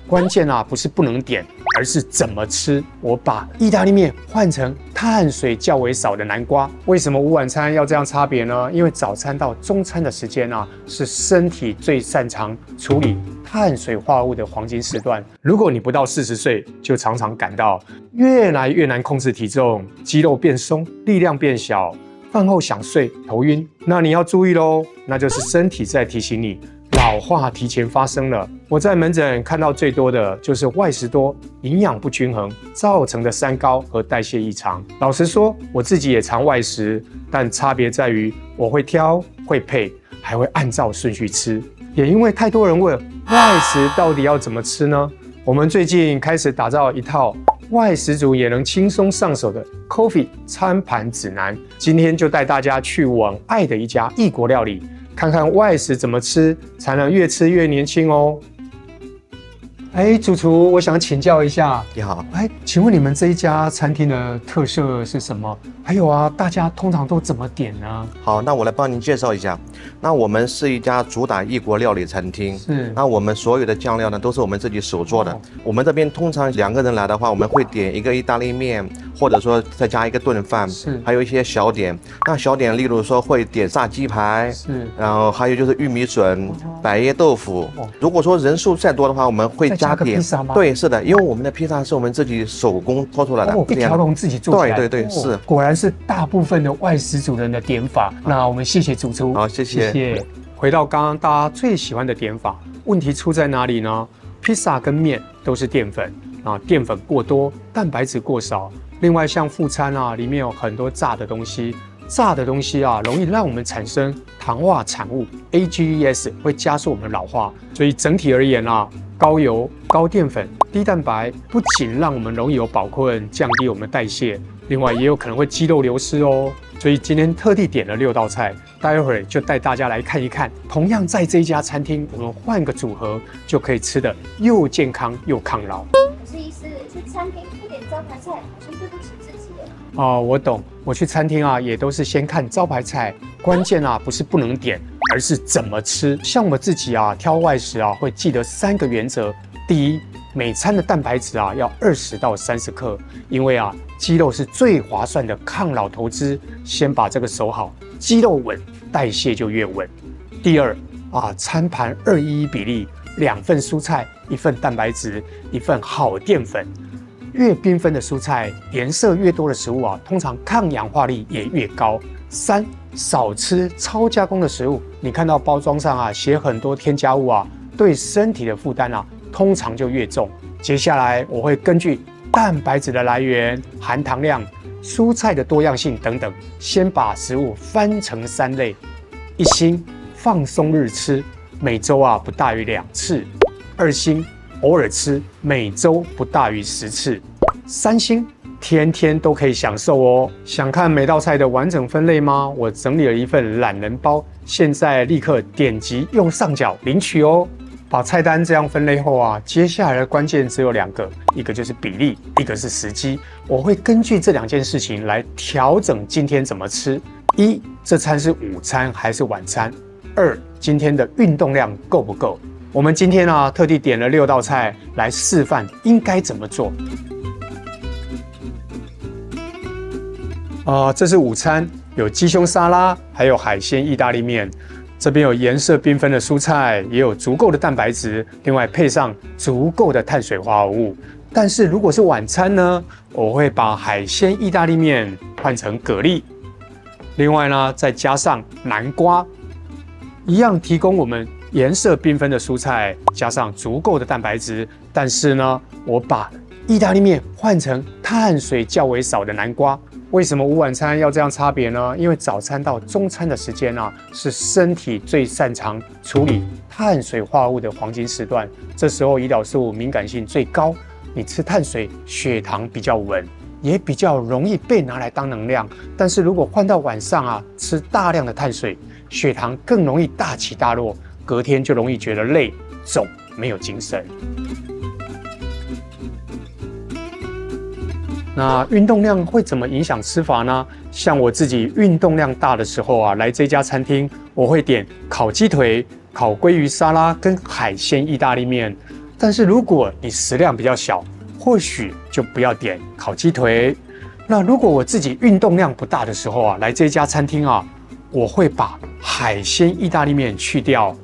關鍵啊不是不能點，而是怎麼吃。我把意大利麵換成碳水較為少的南瓜。為什麼午晚餐要這樣差別呢？因為早餐到中餐的時間啊，是身體最擅長處理碳水化合物的黃金時段。如果你不到40歲，就常常感到越來越難控制體重，肌肉變鬆，力量變小，飯後想睡、頭暈，那你要注意嘍，那就是身體在提醒你，老化提前發生了。我在門診看到最多的就是外食多、營養不均衡造成的三高和代謝異常。老實說，我自己也常外食，但差別在於我會挑、會配，還會按照順序吃。也因為太多人問外食到底要怎麼吃呢？我們最近開始打造一套外食族也能輕鬆上手的 Coffee 餐盤指南。今天就帶大家去我愛的一家異國料理，看看外食怎麼吃才能越吃越年輕哦。主廚，我想請教一下。你好。請問你們這一家餐廳的特色是什麼？還有啊，大家通常都怎麼點呢？好，那我來幫您介紹一下。那我們是一家主打異國料理餐廳。是。那我们所有的醬料呢，都是我们自己手做的。我们這邊通常2個人來的話，我們會點一個意大利麵，或者說再加一個燉飯。是。還有一些小點。那小點，例如說會點炸雞排。是。然後還有就是玉米筍、百葉豆腐。如果說人數再多的話，我們會加點。對，是的，因為我們的披薩是我們自己手工做出來的，一條龍自己做出來。對，是。果然是大部分的外食族人的點法。那我們謝謝主廚。好，謝謝。回到剛剛大家最喜歡的點法，問題出在哪裡呢？披薩跟麵都是澱粉啊，澱粉過多，蛋白質過少。另外像副餐啊，裡面有很多炸的東西。炸的東西啊，容易讓我們產生糖化產物 AGEs， 會加速我們老化。所以整體而言啊，高油、高澱粉、低蛋白，不僅讓我們容易有飽困，降低我們代謝，另外也有可能會肌肉流失哦。所以今天特地點了6道菜，待會兒就帶大家來看一看。同樣在這一家餐廳，我們換個組合，就可以吃得又健康又抗老。可是醫師去餐廳不點招牌菜，好像對不起自己耶。哦，我懂。我去餐廳啊，也都是先看招牌菜，關鍵啊不是不能點，而是怎麼吃。像我自己啊，挑外食啊，會記得3個原則。第一，每餐的蛋白質啊要20到30克，因為啊肌肉是最划算的抗老投資，先把這個守好，肌肉穩，代謝就越穩。第二啊，餐盤2:1比例，2份蔬菜，1份蛋白質，1份好澱粉。越繽紛的蔬菜，顏色越多的食物啊，通常抗氧化力也越高。3，少吃超加工的食物。你看到包裝上啊寫很多添加物啊，對身體的負擔啊，通常就越重。接下來我會根據蛋白質的來源、含糖量、蔬菜的多樣性等等，先把食物分成3類。1星，放鬆日吃，每週啊不大於2次。2星，偶爾吃，每週不大於10次。3星，天天都可以享受哦。想看每道菜的完整分類嗎？我整理了一份懶人包，現在立刻點擊右上角領取哦。把菜單這樣分類後啊，接下來的關鍵只有2個，一個就是比例，一個是時機。我會根據這2件事情來調整今天怎麼吃。1，這餐是午餐還是晚餐？2，今天的運動量夠不夠？我們今天啊，特地點了6道菜來示範應該怎麼做。這是午餐，有雞胸沙拉，還有海鮮意大利麵。這邊有顏色繽紛的蔬菜，也有足夠的蛋白質，另外配上足夠的碳水化合物。但是如果是晚餐呢，我會把海鮮意大利麵換成蛤蜊，另外呢再加上南瓜，一樣提供我們顏色繽紛的蔬菜，加上足夠的蛋白質。但是呢，我把意大利麵換成碳水較為少的南瓜。為什麼午晚餐要這樣差別呢？因為早餐到中餐的時間啊，是身體最擅長處理碳水化合物的黃金時段。這時候胰島素敏感性最高，你吃碳水，血糖比較穩，也比較容易被拿來當能量。但是如果換到晚上啊，吃大量的碳水，血糖更容易大起大落，隔天就容易覺得累、腫、沒有精神。那運動量會怎麼影響吃法呢？像我自己運動量大的時候啊，來這家餐廳，我會點烤雞腿、烤鮭魚沙拉跟海鮮意大利麵。但是如果你食量比較小，或許就不要點烤雞腿。那如果我自己運動量不大的時候啊，來這家餐廳啊，我會把海鮮意大利麵去掉，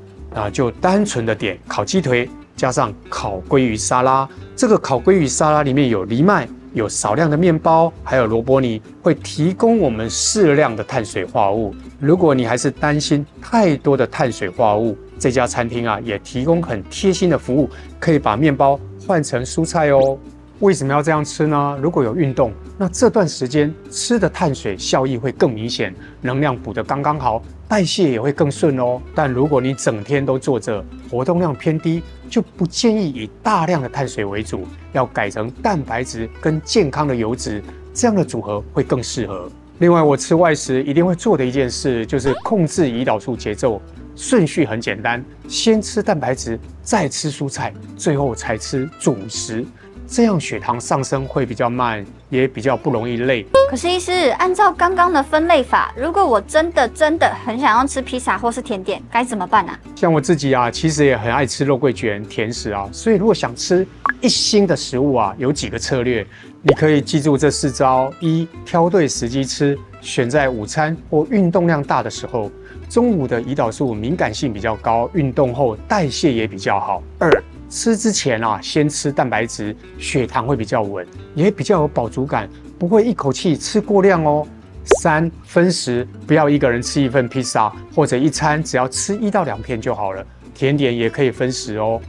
就單純的點烤雞腿，加上烤鮭魚沙拉。這個烤鮭魚沙拉裡面有藜麥，有少量的麵包，還有蘿蔔泥，會提供我們適量的碳水化合物。如果你還是擔心太多的碳水化合物，這家餐廳啊也提供很貼心的服務，可以把麵包換成蔬菜哦。為什麼要這樣吃呢？如果有運動，那這段時間吃的碳水效益會更明顯，能量補得剛剛好，代謝也會更順哦。但如果你整天都坐着，活動量偏低，就不建議以大量的碳水為主，要改成蛋白質跟健康的油脂，這樣的組合會更適合。另外，我吃外食一定會做的一件事，就是控制胰島素節奏，順序很簡單，先吃蛋白質，再吃蔬菜，最後才吃主食。這樣血糖上升會比較慢，也比較不容易累。可是醫師，按照剛剛的分類法，如果我真的很想要吃披薩或是甜點，該怎麼辦啊？像我自己啊，其實也很愛吃肉桂卷、甜食啊，所以如果想吃一星的食物啊，有幾個策略，你可以記住這4招：一、挑對時機吃，選在午餐或運動量大的時候。中午的胰島素敏感性比較高，運動後代謝也比較好。2、吃之前啊，先吃蛋白質，血糖會比較穩，也比較有飽足感，不會一口氣吃過量哦。3、分食，不要一個人吃1份披薩，或者一餐只要吃1到2片就好了，甜點也可以分食哦。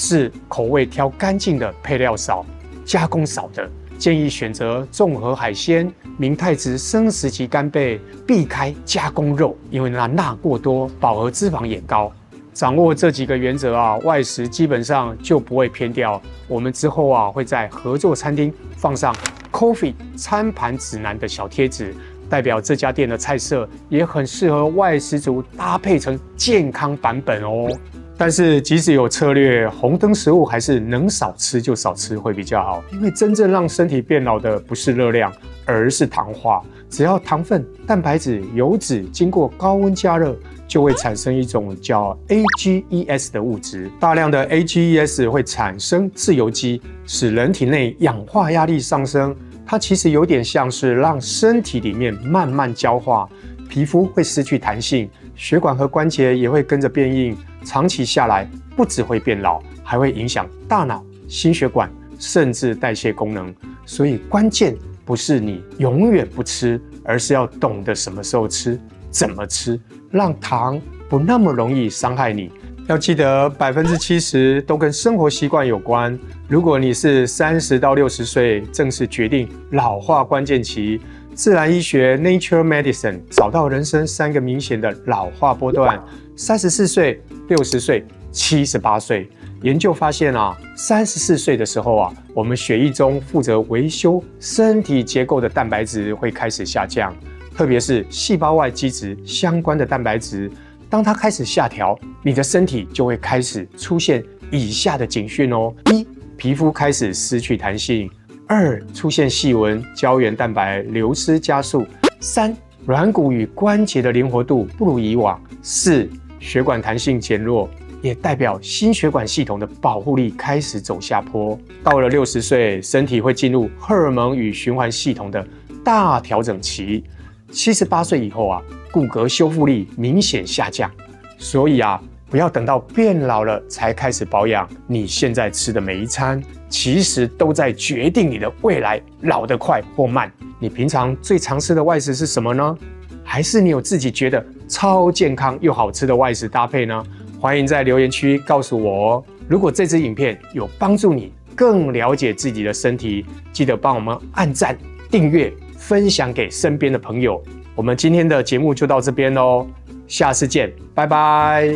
4、口味挑乾淨的，配料少、加工少的。建議選擇綜合海鮮、明太子、生食級干貝，避開加工肉，因為鈉過多，飽和脂肪也高。掌握這幾個原則啊，外食基本上就不會偏掉。我們之後啊會在合作餐廳放上 Coffee 餐盤指南的小貼紙，代表這家店的菜色也很適合外食族搭配成健康版本哦。但是即使有策略，紅燈食物還是能少吃就少吃會比較好，因為真正讓身體變老的不是熱量，而是糖化。只要糖分、蛋白質、油脂經過高溫加熱，就會產生一種叫 AGEs 的物質。大量的 AGEs 會產生自由基，使人體內氧化壓力上升。它其實有點像是讓身體裡面慢慢焦化，皮膚會失去彈性，血管和關節也會跟着變硬。長期下來，不只會變老，還會影響大腦、心血管，甚至代謝功能。所以關鍵不是你永遠不吃，而是要懂得什麼時候吃、怎麼吃，讓糖不那麼容易傷害你。要記得70%都跟生活習慣有關。如果你是30到60歲，正是決定老化關鍵期。自然醫學 Nature Medicine 找到人生3個明顯的老化波段：34歲、60歲、78歲。研究發現啊，34歲的時候啊，我們血液中負責維修身體結構的蛋白質會開始下降，特別是細胞外基質相關的蛋白質。當它開始下調，你的身體就會開始出現以下的警訊哦： 1、皮膚開始失去彈性；2、出現細紋、膠原蛋白流失加速；3、軟骨與關節的靈活度不如以往；4、血管彈性減弱，也代表心血管系統的保護力開始走下坡。到了60歲，身體會進入荷爾蒙與循環系統的大調整期。78歲以後啊，骨骼修復力明顯下降。所以啊，不要等到變老了才開始保養，你現在吃的每一餐，其實都在決定你的未來老得快或慢。你平常最常吃的外食是什麼呢？還是你有自己覺得超健康又好吃的外食搭配呢？歡迎在留言區告訴我哦。如果這支影片有幫助你更了解自己的身體，記得幫我們按讚、訂閱、分享給身邊的朋友。我們今天的節目就到這邊嘍，下次見，拜拜。